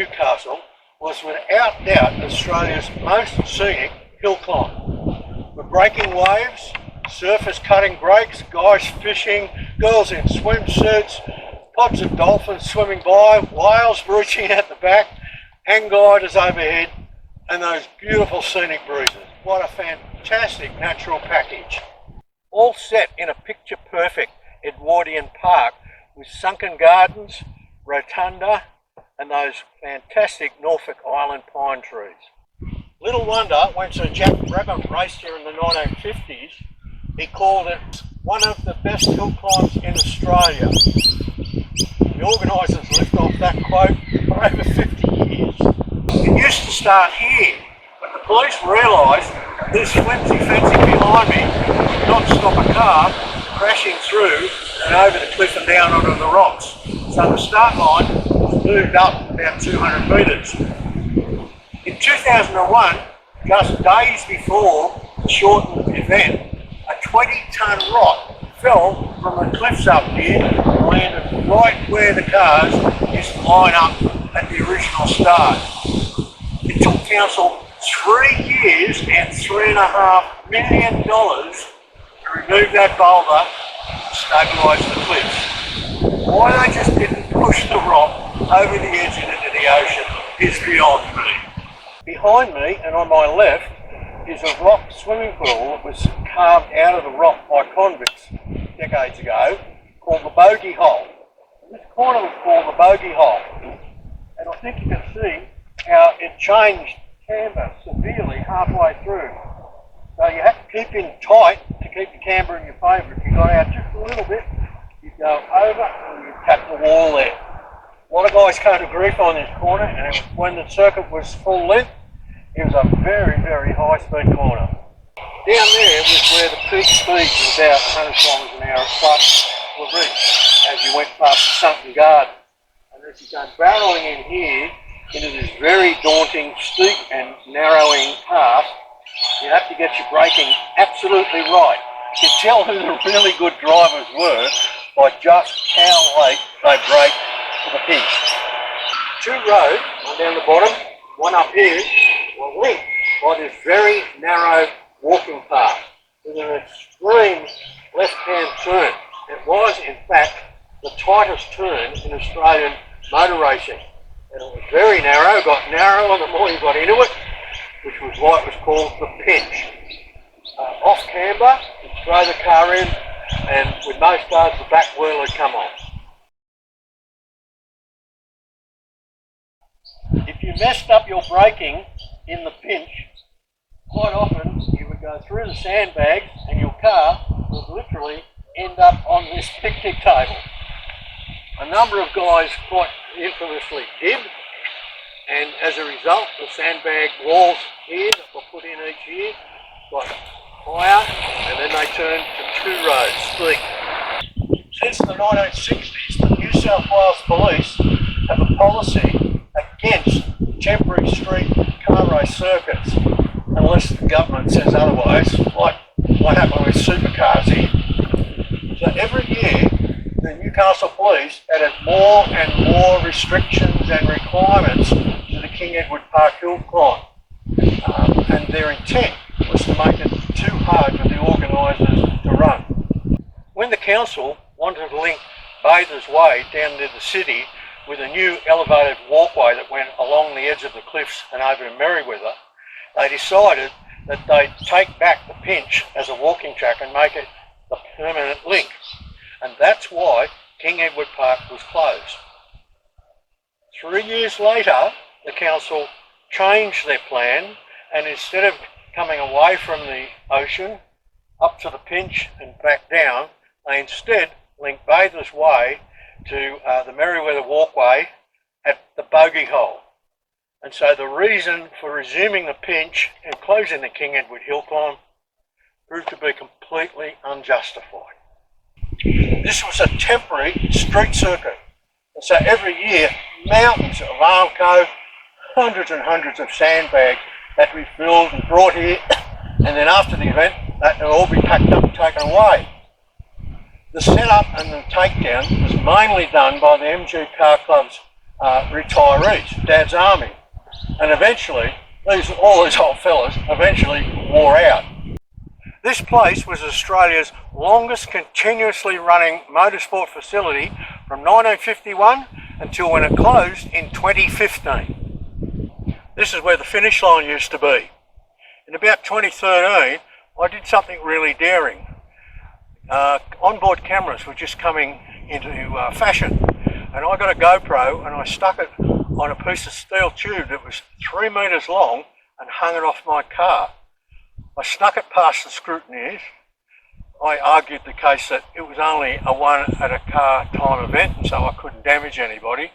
Newcastle was without doubt Australia's most scenic hill climb. With breaking waves, surfers cutting breaks, guys fishing, girls in swimsuits, pods of dolphins swimming by, whales breaching at the back, hang gliders overhead, and those beautiful scenic breezes. What a fantastic natural package. All set in a picture-perfect Edwardian park with sunken gardens, rotunda, and those fantastic Norfolk Island pine trees. Little wonder when Sir Jack Brabham raced here in the 1950s, he called it one of the best hill climbs in Australia. The organisers lived off that quote for over 50 years. It used to start here, but the police realised this flimsy fencing behind me would not stop a car crashing through and over the cliff and down onto the rocks. So the start line was moved up about 200 metres. In 2001, just days before the shortened event, a 20-tonne rock fell from the cliffs up here and landed right where the cars used to line up at the original start. It took council 3 years and $3.5 million to remove that boulder and stabilise the cliffs. Why they just didn't push the rock over the edge and into the ocean is beyond me. Behind me and on my left is a rock swimming pool that was carved out of the rock by convicts decades ago called the Bogey Hole. This corner was called the Bogey Hole, and I think you can see how it changed camber severely halfway through. So you had to keep in tight to keep the camber in your favour. If you got out just a little bit, you'd go over and you'd tap the wall there. A lot of guys came to grief on this corner, and when the circuit was full length, it was a very, very high speed corner. Down there was where the peak speeds of about 100 kilometres an hour plus were reached as you went past the sunken garden. And as you go barrelling in here into this very daunting, steep and narrowing path, you have to get your braking absolutely right. You can tell who the really good drivers were by just how late they brake to the pinch. Two roads, one down the bottom, one up here, were linked by this very narrow walking path with an extreme left-hand turn. It was, in fact, the tightest turn in Australian motor racing. And it was very narrow, got narrower the more you got into it, which was why it was called the pinch. Off camber, you'd throw the car in, and with most cars, the back wheel would come off. If you messed up your braking in the pinch, quite often you would go through the sandbags and your car would literally end up on this picnic table. A number of guys quite infamously did, and as a result the sandbag walls here that were put in each year got higher, and then they turned to two roads steep. Since the 1960s, the New South Wales Police have a policy against temporary street car race circuits, unless the government says otherwise, like what happened with supercars here. So every year, the Newcastle Police added more and more restrictions and requirements to the King Edward Park hill climb, and their intent was to make it too hard for the organisers to run. When the council wanted to link Bathers Way down near the city with a new elevated walkway that went along the edge of the cliffs and over to Merriweather, they decided that they'd take back the pinch as a walking track and make it the permanent link. And that's why King Edward Park was closed. 3 years later, the council changed their plan, and instead of coming away from the ocean up to the pinch and back down, they instead linked Bathers Way to the Merriweather walkway at the Bogey Hole. And so the reason for resuming the pinch and closing the King Edward hill climb proved to be completely unjustified. This was a temporary street circuit, and so every year mountains of Armco, hundreds and hundreds of sandbags had to be filled and brought here, and then after the event that would all be packed up and taken away. The setup and the takedown was mainly done by the MG Car Club's retirees, Dad's army. And eventually, all these old fellas eventually wore out. This place was Australia's longest continuously running motorsport facility from 1951 until when it closed in 2015. This is where the finish line used to be. In about 2013, I did something really daring. Onboard cameras were just coming into fashion, and I got a GoPro and I stuck it on a piece of steel tube that was 3 metres long and hung it off my car. I snuck it past the scrutineers. I argued the case that it was only a one at a car time event and so I couldn't damage anybody,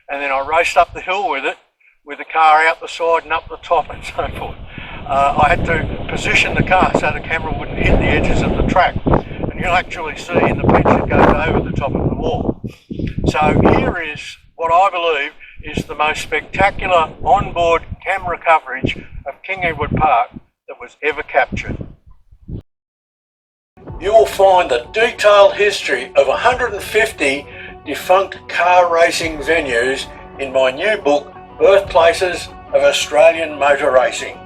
and then I raced up the hill with it, with the car out the side and up the top and so forth. I had to position the car so the camera wouldn't hit the edges of the track, and you'll actually see in the picture it goes over the top of the wall. So here is what I believe is the most spectacular onboard camera coverage of King Edward Park that was ever captured. You will find the detailed history of 150 defunct car racing venues in my new book, Birthplaces of Australian Motor Racing.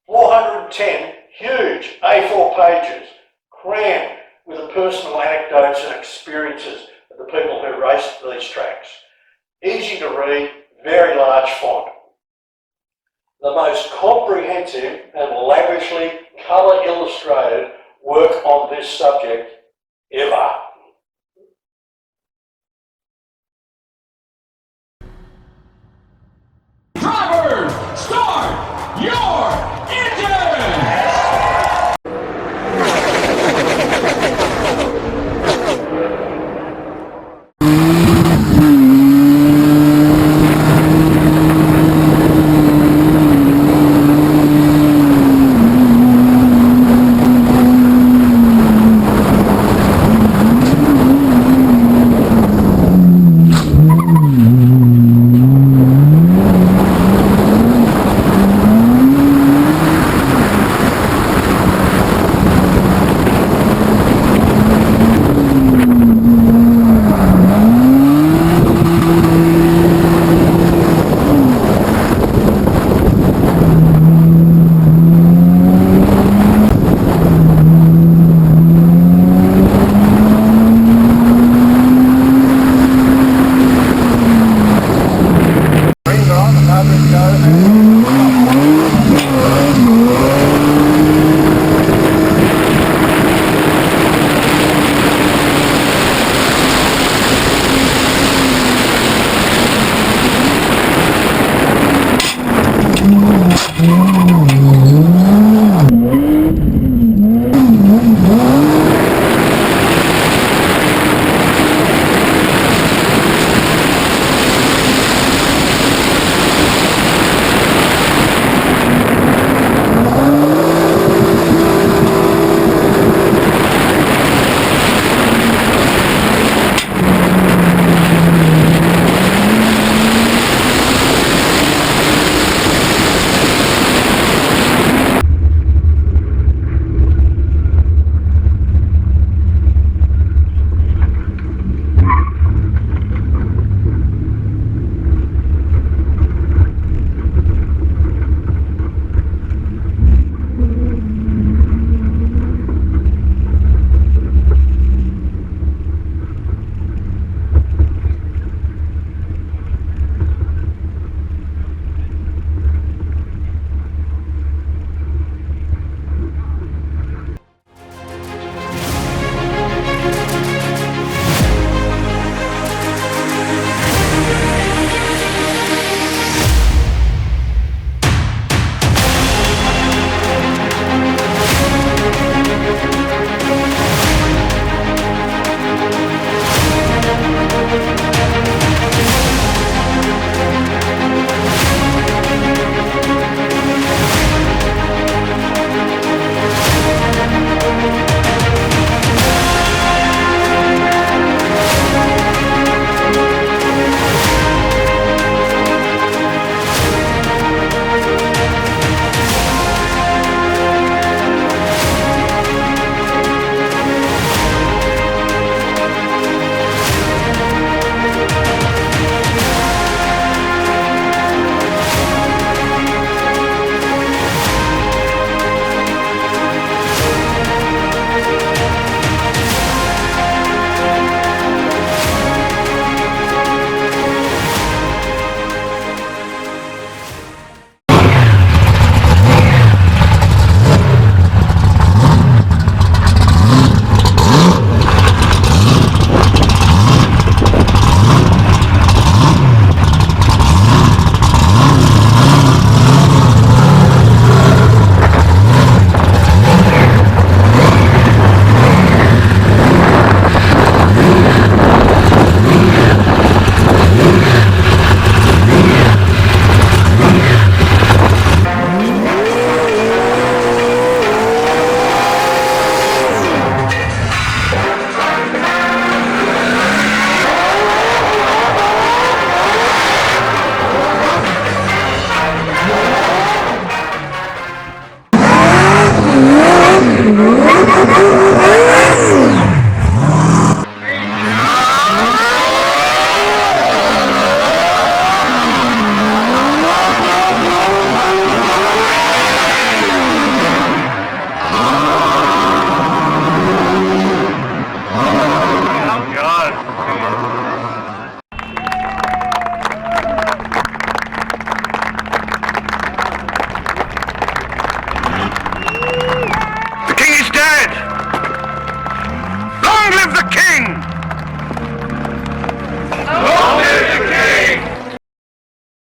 410 huge A4 pages, crammed with the personal anecdotes and experiences of the people who raced these tracks. Easy to read, very large font. The most comprehensive and lavishly colour illustrated work on this subject ever.